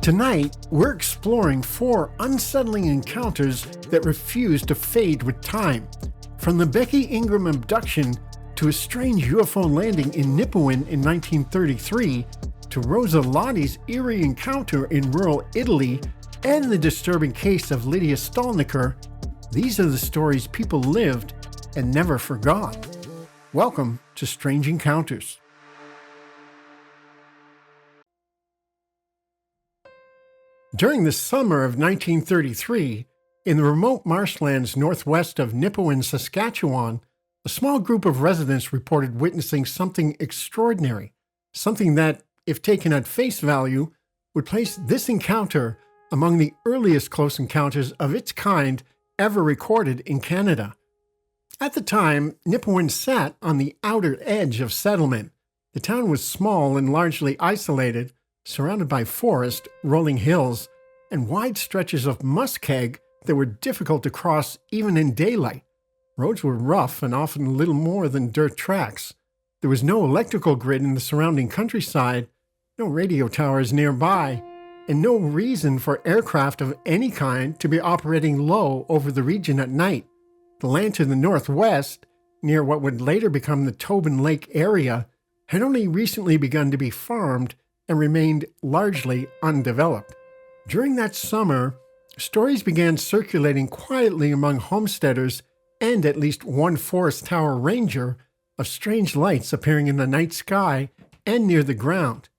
Tonight, we're exploring 4 unsettling encounters that refuse to fade with time. From the Becky Ingram abduction to a strange UFO landing in Nipawin in 1933, to Rosa Lotti's eerie encounter in rural Italy, and the disturbing case of Lydia Stalnaker, these are the stories people lived and never forgot. Welcome to Strange Encounters. During the summer of 1933, in the remote marshlands northwest of Nipawin, Saskatchewan, a small group of residents reported witnessing something extraordinary, something that, if taken at face value, would place this encounter among the earliest close encounters of its kind ever recorded in Canada. At the time, Nipawin sat on the outer edge of settlement. The town was small and largely isolated, surrounded by forest, rolling hills, and wide stretches of muskeg that were difficult to cross even in daylight. Roads were rough and often little more than dirt tracks. There was no electrical grid in the surrounding countryside, no radio towers nearby, and no reason for aircraft of any kind to be operating low over the region at night. The land to the northwest, near what would later become the Tobin Lake area, had only recently begun to be farmed and remained largely undeveloped. During that summer, stories began circulating quietly among homesteaders and at least one forest tower ranger of strange lights appearing in the night sky and near the ground.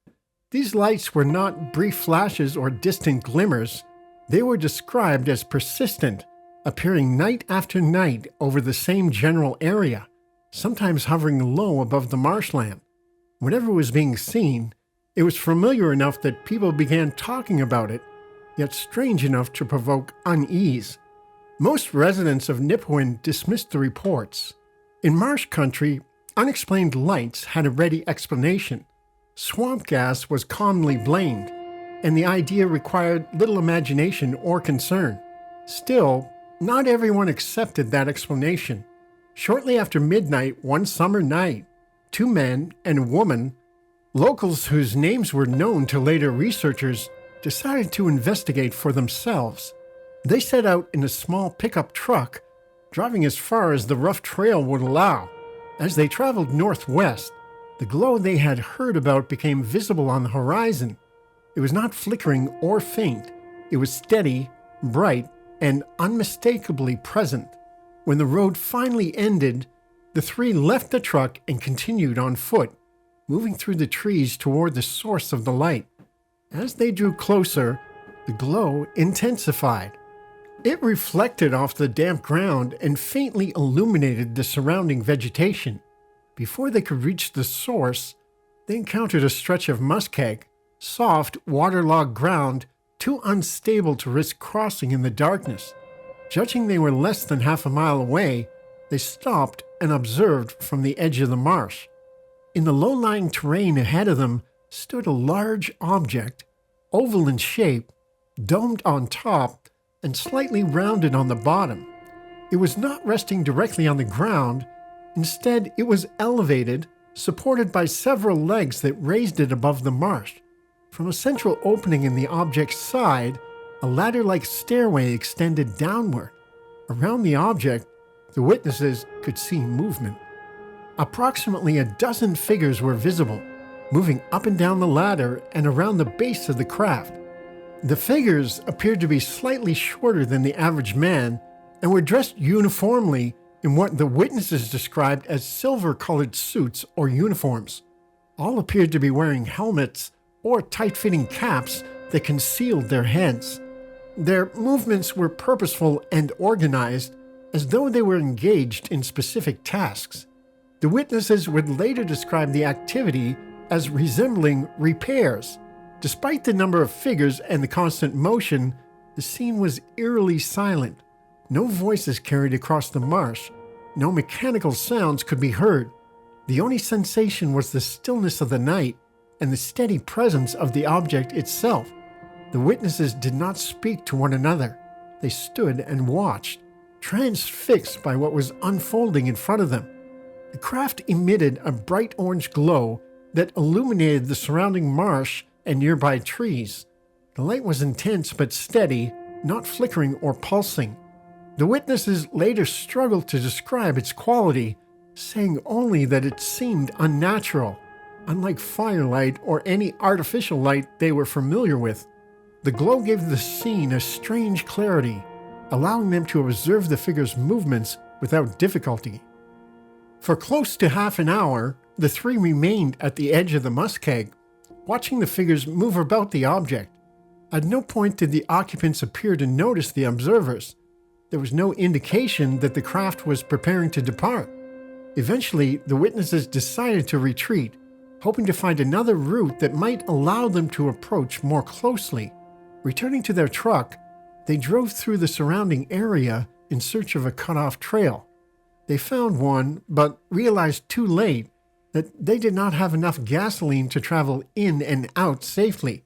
These lights were not brief flashes or distant glimmers. They were described as persistent, appearing night after night over the same general area, sometimes hovering low above the marshland. Whatever was being seen, it was familiar enough that people began talking about it, yet strange enough to provoke unease. Most residents of Nipawin dismissed the reports. In marsh country, unexplained lights had a ready explanation. Swamp gas was commonly blamed, and the idea required little imagination or concern. Still, not everyone accepted that explanation. Shortly after midnight one summer night, 2 men and a woman, locals whose names were known to later researchers, decided to investigate for themselves. They set out in a small pickup truck, driving as far as the rough trail would allow. As they traveled northwest, the glow they had heard about became visible on the horizon. It was not flickering or faint. It was steady, bright, and unmistakably present. When the road finally ended, the 3 left the truck and continued on foot, moving through the trees toward the source of the light. As they drew closer, the glow intensified. It reflected off the damp ground and faintly illuminated the surrounding vegetation. Before they could reach the source, they encountered a stretch of muskeg, soft, waterlogged ground, too unstable to risk crossing in the darkness. Judging they were less than half a mile away, they stopped and observed from the edge of the marsh. In the low-lying terrain ahead of them stood a large object, oval in shape, domed on top, and slightly rounded on the bottom. It was not resting directly on the ground. Instead, it was elevated, supported by several legs that raised it above the marsh. From a central opening in the object's side, a ladder-like stairway extended downward. Around the object, the witnesses could see movement. Approximately a dozen figures were visible, moving up and down the ladder and around the base of the craft. The figures appeared to be slightly shorter than the average man and were dressed uniformly in what the witnesses described as silver-colored suits or uniforms. All appeared to be wearing helmets or tight-fitting caps that concealed their heads. Their movements were purposeful and organized, as though they were engaged in specific tasks. The witnesses would later describe the activity as resembling repairs. Despite the number of figures and the constant motion, the scene was eerily silent. No voices carried across the marsh. No mechanical sounds could be heard. The only sensation was the stillness of the night and the steady presence of the object itself. The witnesses did not speak to one another. They stood and watched, transfixed by what was unfolding in front of them. The craft emitted a bright orange glow that illuminated the surrounding marsh and nearby trees. The light was intense but steady, not flickering or pulsing. The witnesses later struggled to describe its quality, saying only that it seemed unnatural, unlike firelight or any artificial light they were familiar with. The glow gave the scene a strange clarity, allowing them to observe the figure's movements without difficulty. For close to half an hour, the three remained at the edge of the muskeg, watching the figures move about the object. At no point did the occupants appear to notice the observers. There was no indication that the craft was preparing to depart. Eventually, the witnesses decided to retreat, hoping to find another route that might allow them to approach more closely. Returning to their truck, they drove through the surrounding area in search of a cut-off trail. They found one, but realized too late that they did not have enough gasoline to travel in and out safely.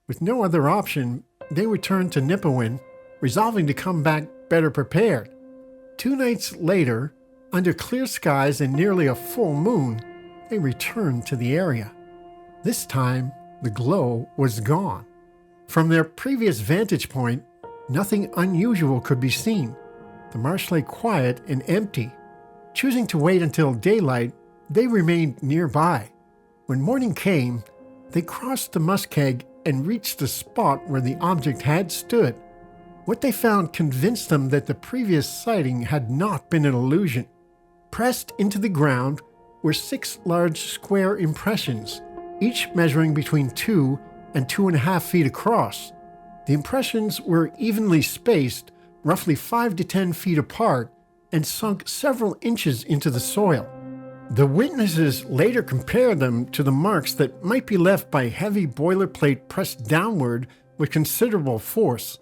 With no other option, they returned to Nipawin, resolving to come back better prepared. 2 nights later, under clear skies and nearly a full moon, they returned to the area. This time, the glow was gone. From their previous vantage point, nothing unusual could be seen. The marsh lay quiet and empty. Choosing to wait until daylight, they remained nearby. When morning came, they crossed the muskeg and reached the spot where the object had stood. What they found convinced them that the previous sighting had not been an illusion. Pressed into the ground were 6 large square impressions, each measuring between 2 and 2.5 feet across. The impressions were evenly spaced, roughly 5 to 10 feet apart, and sunk several inches into the soil. The witnesses later compared them to the marks that might be left by heavy boilerplate pressed downward with considerable force.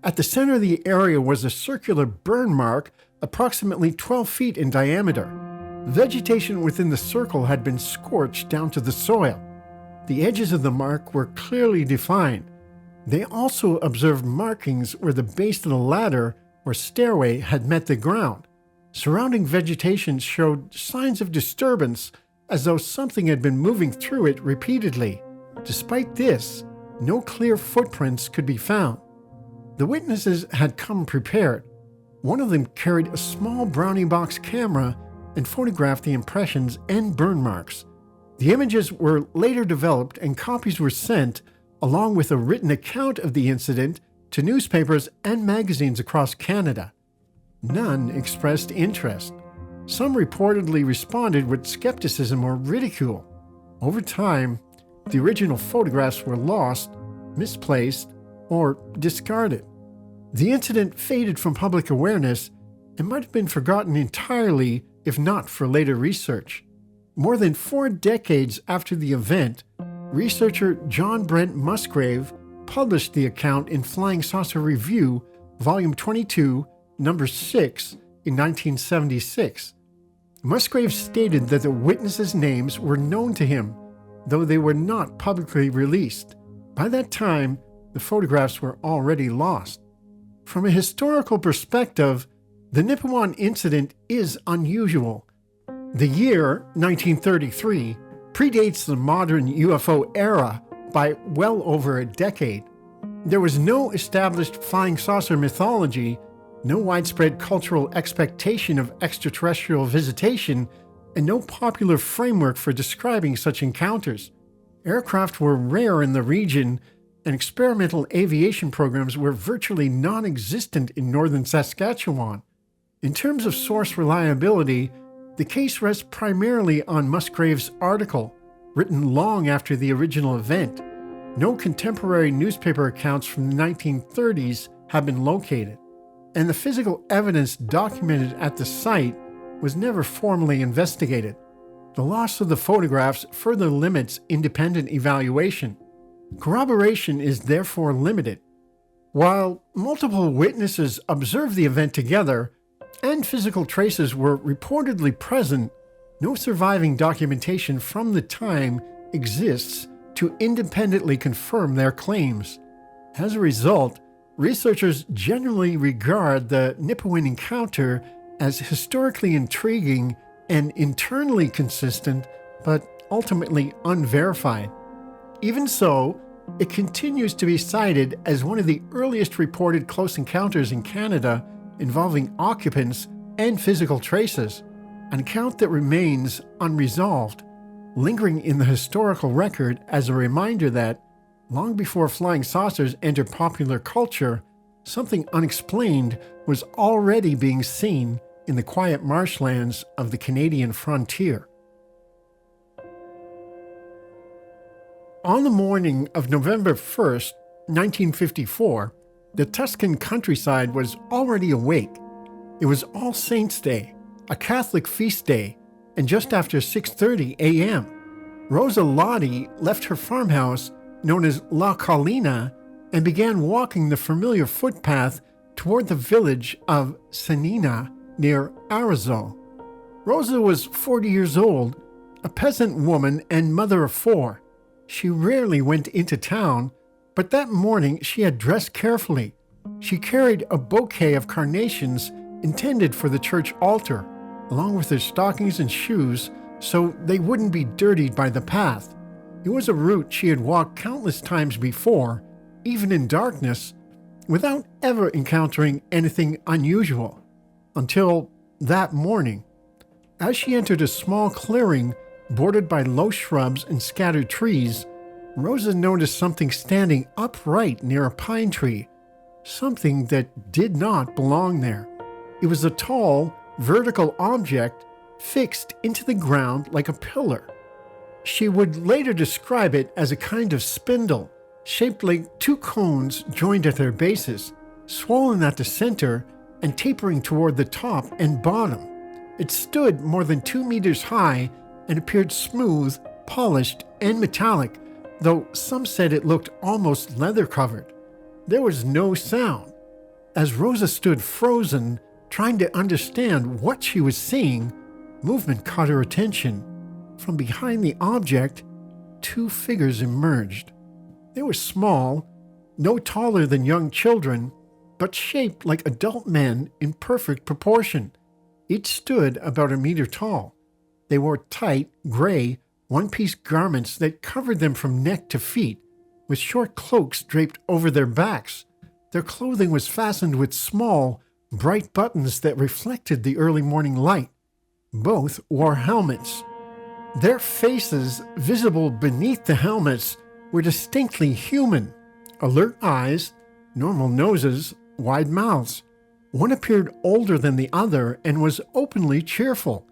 At the center of the area was a circular burn mark approximately 12 feet in diameter. Vegetation within the circle had been scorched down to the soil. The edges of the mark were clearly defined. They also observed markings where the base of the ladder or stairway had met the ground. Surrounding vegetation showed signs of disturbance, as though something had been moving through it repeatedly. Despite this, no clear footprints could be found. The witnesses had come prepared. One of them carried a small brownie box camera and photographed the impressions and burn marks. The images were later developed and copies were sent, along with a written account of the incident, to newspapers and magazines across Canada. None expressed interest. Some reportedly responded with skepticism or ridicule. Over time, the original photographs were lost, misplaced, or discarded. The incident faded from public awareness and might have been forgotten entirely if not for later research. More than 4 decades after the event, researcher John Brent Musgrave published the account in Flying Saucer Review, Volume 22, Number 6, in 1976. Musgrave stated that the witnesses' names were known to him, though they were not publicly released. By that time, the photographs were already lost. From a historical perspective, the Nipawin incident is unusual. The year, 1933, predates the modern UFO era by well over a decade. There was no established flying saucer mythology, no widespread cultural expectation of extraterrestrial visitation, and no popular framework for describing such encounters. Aircraft were rare in the region, and experimental aviation programs were virtually non-existent in northern Saskatchewan. In terms of source reliability, the case rests primarily on Musgrave's article, written long after the original event. No contemporary newspaper accounts from the 1930s have been located, and the physical evidence documented at the site was never formally investigated. The loss of the photographs further limits independent evaluation. Corroboration is therefore limited. While multiple witnesses observed the event together and physical traces were reportedly present, no surviving documentation from the time exists to independently confirm their claims. As a result, researchers generally regard the Nipawin encounter as historically intriguing and internally consistent, but ultimately unverified. Even so, It continues to be cited as one of the earliest reported close encounters in Canada involving occupants and physical traces, an account that remains unresolved, lingering in the historical record as a reminder that, long before flying saucers entered popular culture, something unexplained was already being seen in the quiet marshlands of the Canadian frontier. On the morning of November 1st, 1954, the Tuscan countryside was already awake. It was All Saints' Day, a Catholic feast day, and just after 6:30 a.m., Rosa Lotti left her farmhouse, known as La Colina, and began walking the familiar footpath toward the village of Sanina near Arezzo. Rosa was 40 years old, a peasant woman and mother of 4. She rarely went into town, but that morning she had dressed carefully. She carried a bouquet of carnations intended for the church altar, along with her stockings and shoes, so they wouldn't be dirtied by the path. It was a route she had walked countless times before, even in darkness, without ever encountering anything unusual. Until that morning. As she entered a small clearing bordered by low shrubs and scattered trees, Rosa noticed something standing upright near a pine tree, something that did not belong there. It was a tall, vertical object fixed into the ground like a pillar. She would later describe it as a kind of spindle, shaped like 2 cones joined at their bases, swollen at the center and tapering toward the top and bottom. It stood more than 2 meters high and appeared smooth, polished, and metallic, though some said it looked almost leather-covered. There was no sound. As Rosa stood frozen, trying to understand what she was seeing, movement caught her attention. From behind the object, 2 figures emerged. They were small, no taller than young children, but shaped like adult men in perfect proportion. Each stood about 1 meter tall. They wore tight, gray, one-piece garments that covered them from neck to feet, with short cloaks draped over their backs. Their clothing was fastened with small, bright buttons that reflected the early morning light. Both wore helmets. Their faces, visible beneath the helmets, were distinctly human. Alert eyes, normal noses, wide mouths. One appeared older than the other and was openly cheerful.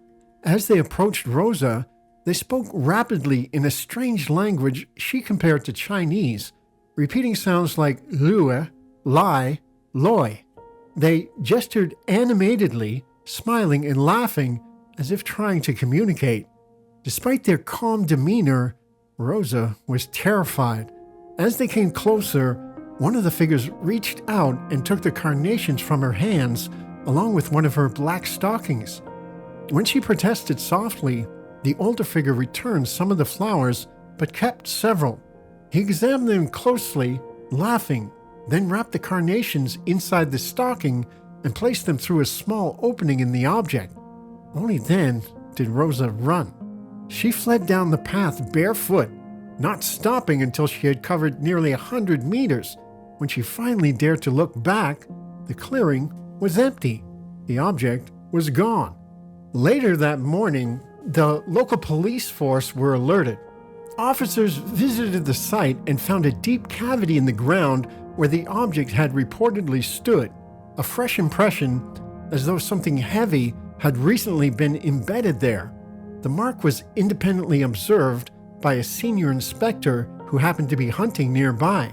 As they approached Rosa, they spoke rapidly in a strange language she compared to Chinese, repeating sounds like lue, lai, loi. They gestured animatedly, smiling and laughing as if trying to communicate. Despite their calm demeanor, Rosa was terrified. As they came closer, one of the figures reached out and took the carnations from her hands, along with one of her black stockings. When she protested softly, the older figure returned some of the flowers, but kept several. He examined them closely, laughing, then wrapped the carnations inside the stocking and placed them through a small opening in the object. Only then did Rosa run. She fled down the path barefoot, not stopping until she had covered nearly 100 meters. When she finally dared to look back, the clearing was empty. The object was gone. Later that morning, the local police force were alerted. Officers visited the site and found a deep cavity in the ground where the object had reportedly stood, a fresh impression as though something heavy had recently been embedded there. The mark was independently observed by a senior inspector who happened to be hunting nearby.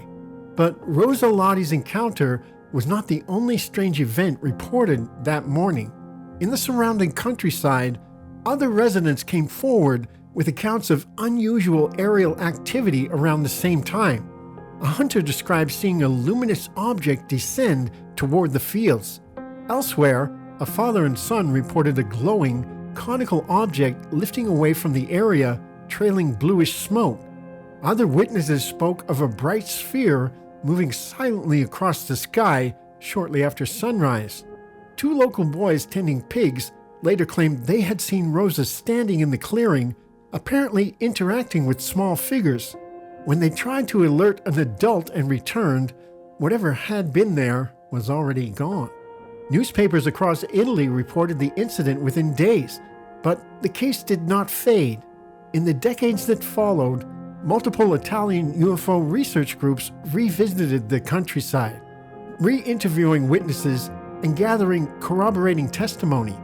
But Rosa Lotti's encounter was not the only strange event reported that morning. In the surrounding countryside, other residents came forward with accounts of unusual aerial activity around the same time. A hunter described seeing a luminous object descend toward the fields. Elsewhere, a father and son reported a glowing, conical object lifting away from the area, trailing bluish smoke. Other witnesses spoke of a bright sphere moving silently across the sky shortly after sunrise. 2 local boys tending pigs later claimed they had seen Rosa standing in the clearing, apparently interacting with small figures. When they tried to alert an adult and returned, whatever had been there was already gone. Newspapers across Italy reported the incident within days, but the case did not fade. In the decades that followed, multiple Italian UFO research groups revisited the countryside, re-interviewing witnesses and gathering corroborating testimony.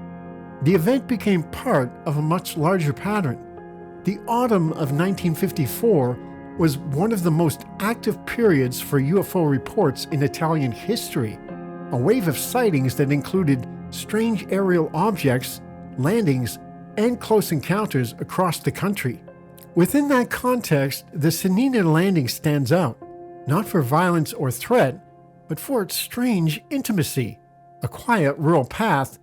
The event became part of a much larger pattern. The autumn of 1954 was one of the most active periods for UFO reports in Italian history, a wave of sightings that included strange aerial objects, landings, and close encounters across the country. Within that context, the Senina landing stands out, not for violence or threat, but for its strange intimacy. A quiet rural path,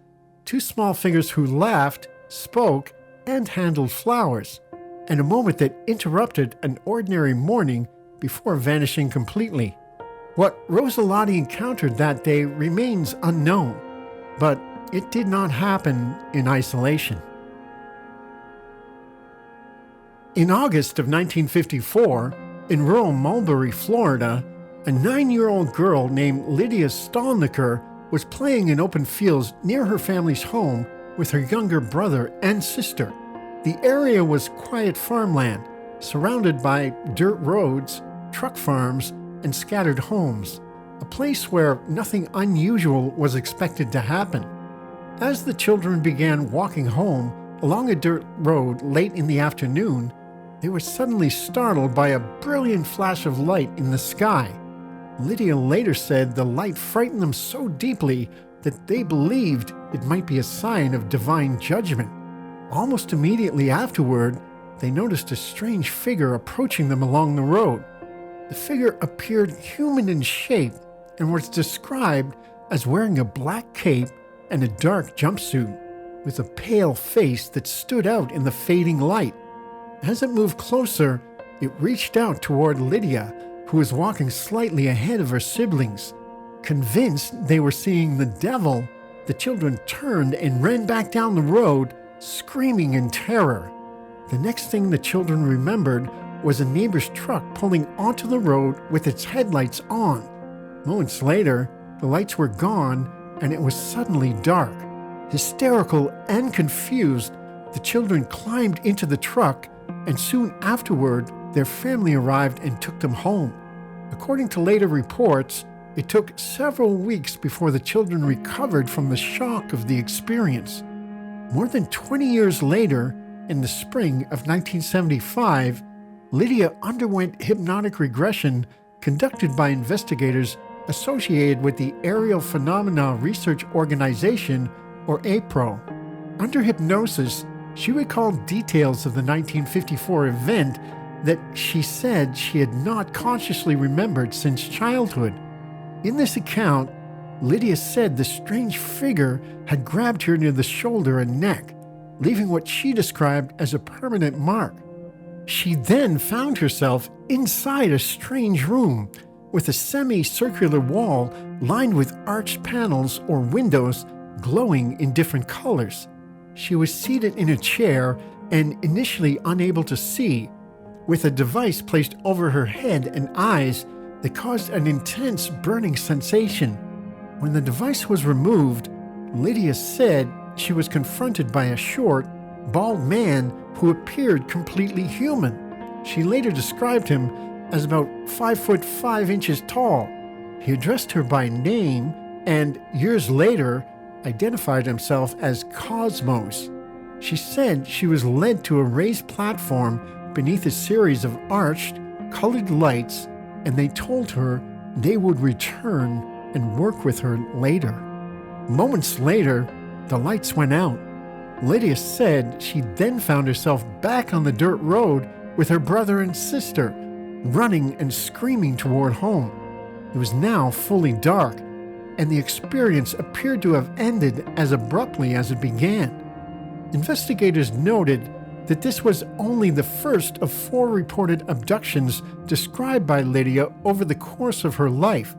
two small figures who laughed, spoke, and handled flowers, and a moment that interrupted an ordinary morning before vanishing completely. What Rosa Lotti encountered that day remains unknown, but it did not happen in isolation. In August of 1954, in rural Mulberry, Florida, a 9-year-old girl named Lydia Stalnaker was playing in open fields near her family's home with her younger brother and sister. The area was quiet farmland, surrounded by dirt roads, truck farms, and scattered homes, a place where nothing unusual was expected to happen. As the children began walking home along a dirt road late in the afternoon, they were suddenly startled by a brilliant flash of light in the sky. Lydia later said the light frightened them so deeply that they believed it might be a sign of divine judgment. Almost immediately afterward, they noticed a strange figure approaching them along the road. The figure appeared human in shape and was described as wearing a black cape and a dark jumpsuit, with a pale face that stood out in the fading light. As it moved closer, it reached out toward Lydia, who was walking slightly ahead of her siblings. Convinced they were seeing the devil, the children turned and ran back down the road, screaming in terror. The next thing the children remembered was a neighbor's truck pulling onto the road with its headlights on. Moments later, the lights were gone and it was suddenly dark. Hysterical and confused, the children climbed into the truck, and soon afterward, their family arrived and took them home. According to later reports, it took several weeks before the children recovered from the shock of the experience. More than 20 years later, in the spring of 1975, Lydia underwent hypnotic regression conducted by investigators associated with the Aerial Phenomena Research Organization, or APRO. Under hypnosis, she recalled details of the 1954 event that she said she had not consciously remembered since childhood. In this account, Lydia said the strange figure had grabbed her near the shoulder and neck, leaving what she described as a permanent mark. She then found herself inside a strange room with a semicircular wall lined with arched panels or windows glowing in different colors. She was seated in a chair and initially unable to see, with a device placed over her head and eyes that caused an intense burning sensation. When the device was removed, Lydia said she was confronted by a short, bald man who appeared completely human. She later described him as about 5 foot 5 inches tall. He addressed her by name and, years later, identified himself as Cosmos. She said she was led to a raised platform beneath a series of arched, colored lights, and they told her they would return and work with her later. Moments later, the lights went out. Lydia said she then found herself back on the dirt road with her brother and sister, running and screaming toward home. It was now fully dark, and the experience appeared to have ended as abruptly as it began. Investigators noted that this was only the first of 4 reported abductions described by Lydia over the course of her life.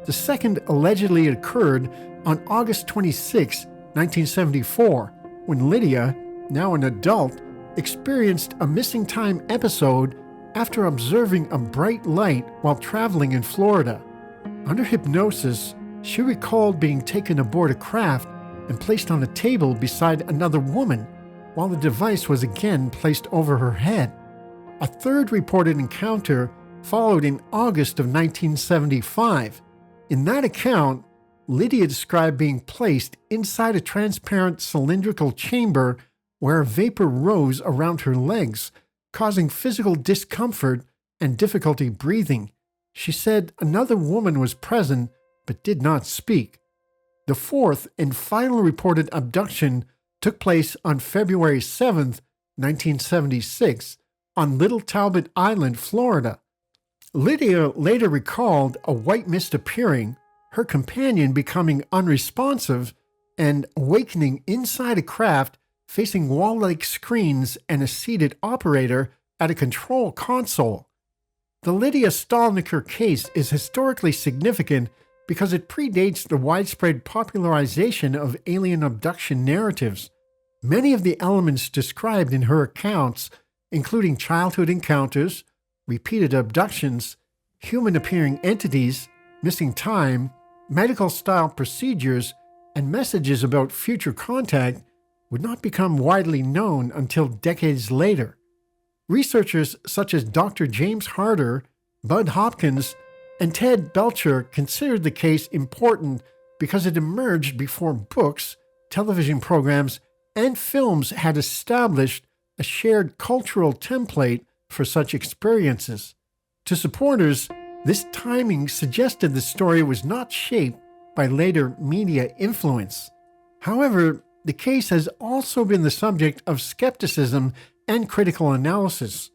The second allegedly occurred on August 26, 1974, when Lydia, now an adult, experienced a missing time episode after observing a bright light while traveling in Florida. Under hypnosis, she recalled being taken aboard a craft and placed on a table beside another woman, while the device was again placed over her head. A third reported encounter followed in August of 1975. In that account, Lydia described being placed inside a transparent cylindrical chamber where a vapor rose around her legs, causing physical discomfort and difficulty breathing. She said another woman was present but did not speak. The fourth and final reported abduction took place on February 7, 1976, on Little Talbot Island, Florida. Lydia later recalled a white mist appearing, her companion becoming unresponsive, and awakening inside a craft facing wall-like screens and a seated operator at a control console. The Lydia Stalnaker case is historically significant because it predates the widespread popularization of alien abduction narratives. Many of the elements described in her accounts, including childhood encounters, repeated abductions, human-appearing entities, missing time, medical-style procedures, and messages about future contact, would not become widely known until decades later. Researchers such as Dr. James Harder, Bud Hopkins, and Ted Belcher considered the case important because it emerged before books, television programs, and films had established a shared cultural template for such experiences. To supporters, this timing suggested the story was not shaped by later media influence. However, the case has also been the subject of skepticism and critical analysis.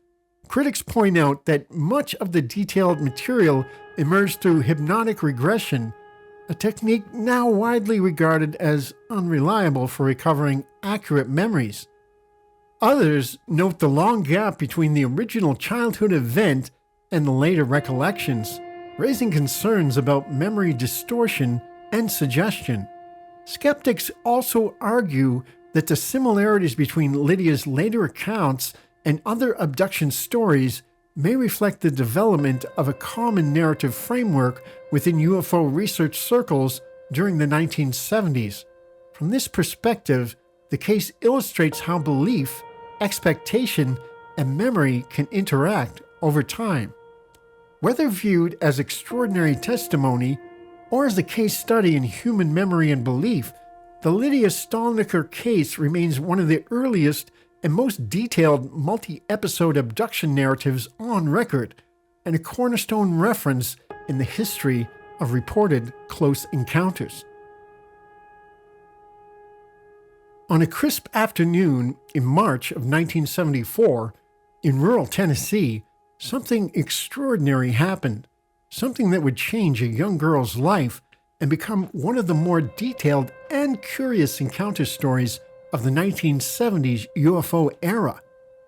Critics point out that much of the detailed material emerged through hypnotic regression, a technique now widely regarded as unreliable for recovering accurate memories. Others note the long gap between the original childhood event and the later recollections, raising concerns about memory distortion and suggestion. Skeptics also argue that the similarities between Lydia's later accounts and other abduction stories may reflect the development of a common narrative framework within UFO research circles during the 1970s. From this perspective, the case illustrates how belief, expectation, and memory can interact over time. Whether viewed as extraordinary testimony or as a case study in human memory and belief, the Lydia Stalnaker case remains one of the earliest and most detailed multi-episode abduction narratives on record, and a cornerstone reference in the history of reported close encounters. On a crisp afternoon in March of 1974, in rural Tennessee, something extraordinary happened, something that would change a young girl's life and become one of the more detailed and curious encounter stories of the 1970s UFO era.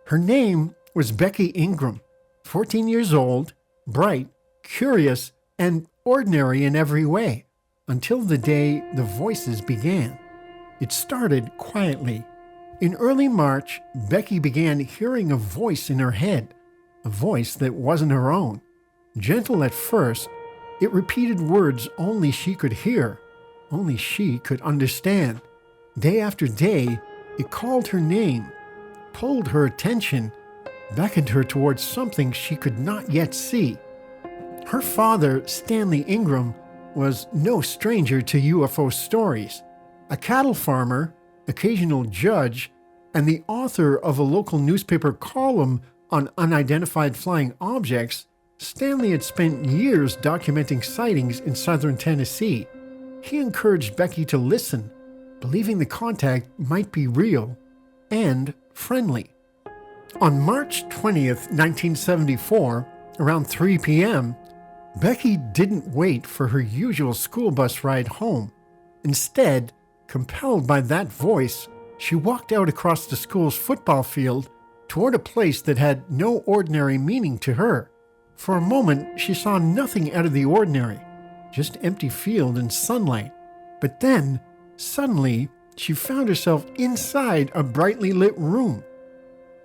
Her name was Becky Ingram, 14 years old, bright, curious, and ordinary in every way, until the day the voices began. It started quietly. In early March, Becky began hearing a voice in her head, a voice that wasn't her own. Gentle at first, it repeated words only she could hear, only she could understand. Day after day, it called her name, pulled her attention, beckoned her towards something she could not yet see. Her father, Stanley Ingram, was no stranger to UFO stories. A cattle farmer, occasional judge, and the author of a local newspaper column on unidentified flying objects, Stanley had spent years documenting sightings in southern Tennessee. He encouraged Becky to listen, believing the contact might be real and friendly. On March 20th, 1974, around 3 p.m., Becky didn't wait for her usual school bus ride home. Instead, compelled by that voice, she walked out across the school's football field toward a place that had no ordinary meaning to her. For a moment, she saw nothing out of the ordinary, just empty field and sunlight. But then, suddenly, she found herself inside a brightly lit room.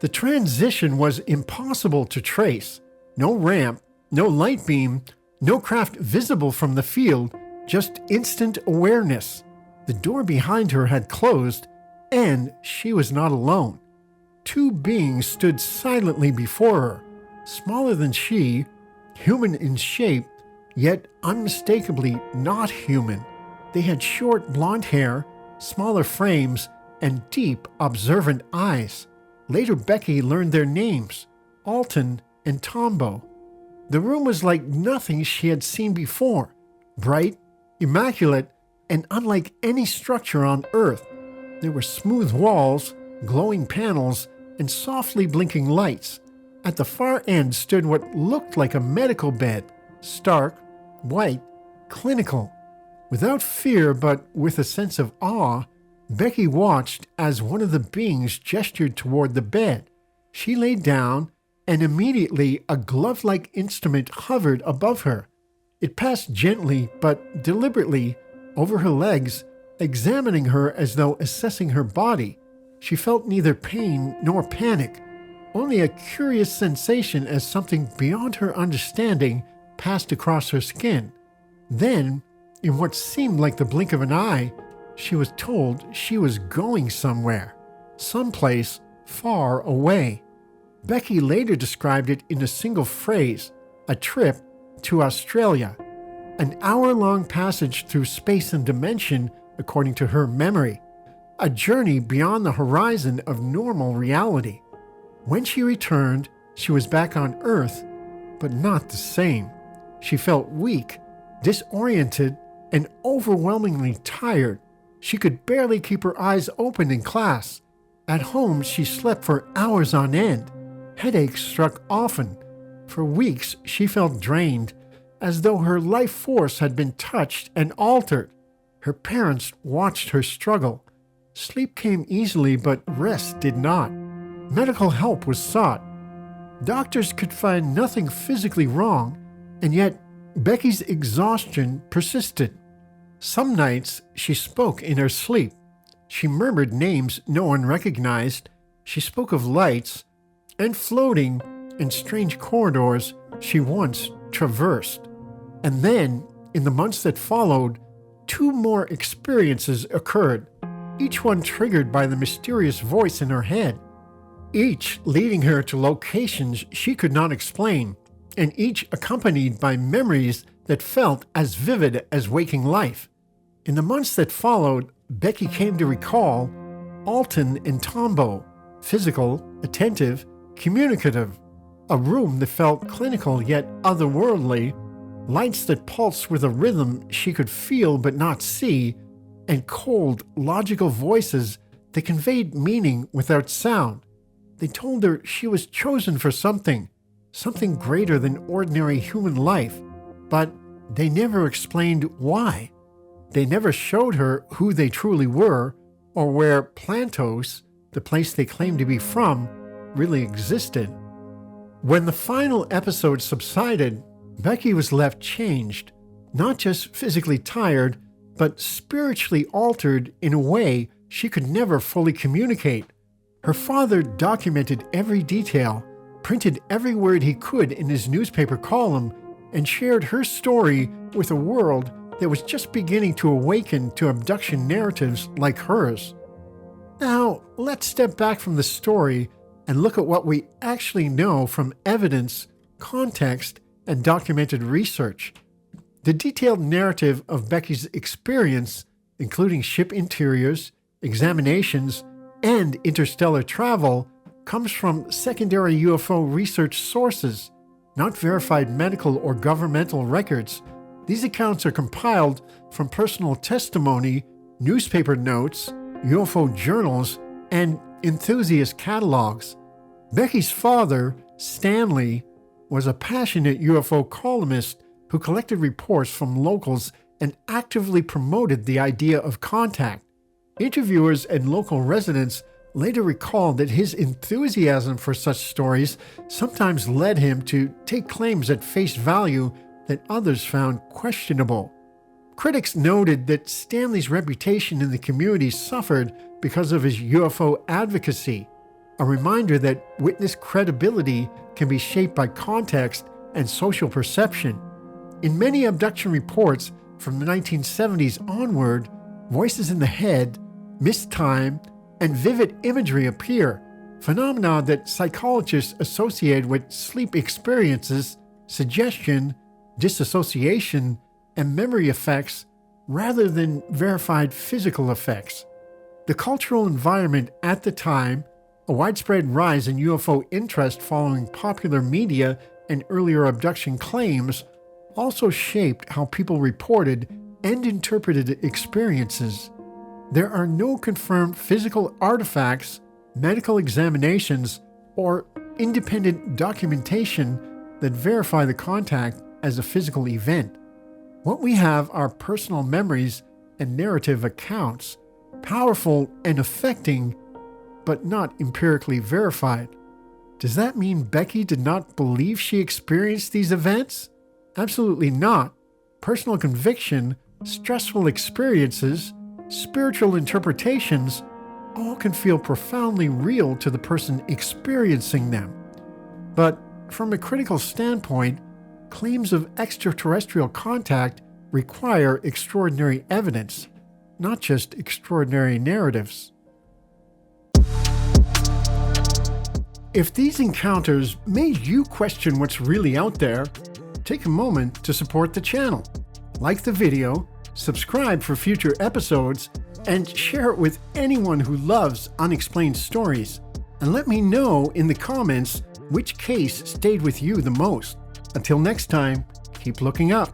The transition was impossible to trace. No ramp, no light beam, no craft visible from the field, just instant awareness. The door behind her had closed, and she was not alone. Two beings stood silently before her, smaller than she, human in shape, yet unmistakably not human. They had short blonde hair, smaller frames, and deep, observant eyes. Later, Becky learned their names, Alton and Tombo. The room was like nothing she had seen before, bright, immaculate, and unlike any structure on Earth. There were smooth walls, glowing panels, and softly blinking lights. At the far end stood what looked like a medical bed, stark, white, clinical. Without fear, but with a sense of awe, Becky watched as one of the beings gestured toward the bed. She lay down, and immediately a glove-like instrument hovered above her. It passed gently but deliberately over her legs, examining her as though assessing her body. She felt neither pain nor panic, only a curious sensation as something beyond her understanding passed across her skin. Then, in what seemed like the blink of an eye, she was told she was going somewhere, someplace far away. Becky later described it in a single phrase, a trip to Australia, an hour-long passage through space and dimension, according to her memory, a journey beyond the horizon of normal reality. When she returned, she was back on Earth, but not the same. She felt weak, disoriented, and overwhelmingly tired. She could barely keep her eyes open in class. At home, she slept for hours on end. Headaches struck often. For weeks, she felt drained, as though her life force had been touched and altered. Her parents watched her struggle. Sleep came easily, but rest did not. Medical help was sought. Doctors could find nothing physically wrong, and yet Becky's exhaustion persisted. Some nights she spoke in her sleep. She murmured names no one recognized. She spoke of lights and floating in strange corridors she once traversed. And then, in the months that followed, two more experiences occurred, each one triggered by the mysterious voice in her head, each leading her to locations she could not explain, and each accompanied by memories that felt as vivid as waking life. In the months that followed, Becky came to recall Alton and Tombo, physical, attentive, communicative, a room that felt clinical yet otherworldly, lights that pulsed with a rhythm she could feel but not see, and cold, logical voices that conveyed meaning without sound. They told her she was chosen for something greater than ordinary human life, but they never explained why. They never showed her who they truly were, or where Plantos, the place they claimed to be from, really existed. When the final episode subsided, Becky was left changed, not just physically tired, but spiritually altered in a way she could never fully communicate. Her father documented every detail, printed every word he could in his newspaper column, and shared her story with a world that was just beginning to awaken to abduction narratives like hers. Now, let's step back from the story and look at what we actually know from evidence, context, and documented research. The detailed narrative of Becky's experience, including ship interiors, examinations, and interstellar travel, comes from secondary UFO research sources, not verified medical or governmental records. These accounts are compiled from personal testimony, newspaper notes, UFO journals, and enthusiast catalogs. Becky's father, Stanley, was a passionate UFO columnist who collected reports from locals and actively promoted the idea of contact. Interviewers and local residents later recalled that his enthusiasm for such stories sometimes led him to take claims at face value that others found questionable. Critics noted that Stanley's reputation in the community suffered because of his UFO advocacy. a reminder that witness credibility can be shaped by context and social perception. In many abduction reports from the 1970s onward, voices in the head, missed time, and vivid imagery appear, phenomena that psychologists associate with sleep experiences, suggestion, disassociation, and memory effects rather than verified physical effects. The cultural environment at the time, a widespread rise in UFO interest following popular media and earlier abduction claims, also shaped how people reported and interpreted experiences. There are no confirmed physical artifacts, medical examinations, or independent documentation that verify the contact as a physical event. What we have are personal memories and narrative accounts, powerful and affecting, but not empirically verified. Does that mean Becky did not believe she experienced these events? Absolutely not. Personal conviction, stressful experiences, spiritual interpretations, all can feel profoundly real to the person experiencing them. But from a critical standpoint, claims of extraterrestrial contact require extraordinary evidence, not just extraordinary narratives. If these encounters made you question what's really out there, take a moment to support the channel. Like the video, subscribe for future episodes, and share it with anyone who loves unexplained stories. And let me know in the comments which case stayed with you the most. Until next time, keep looking up.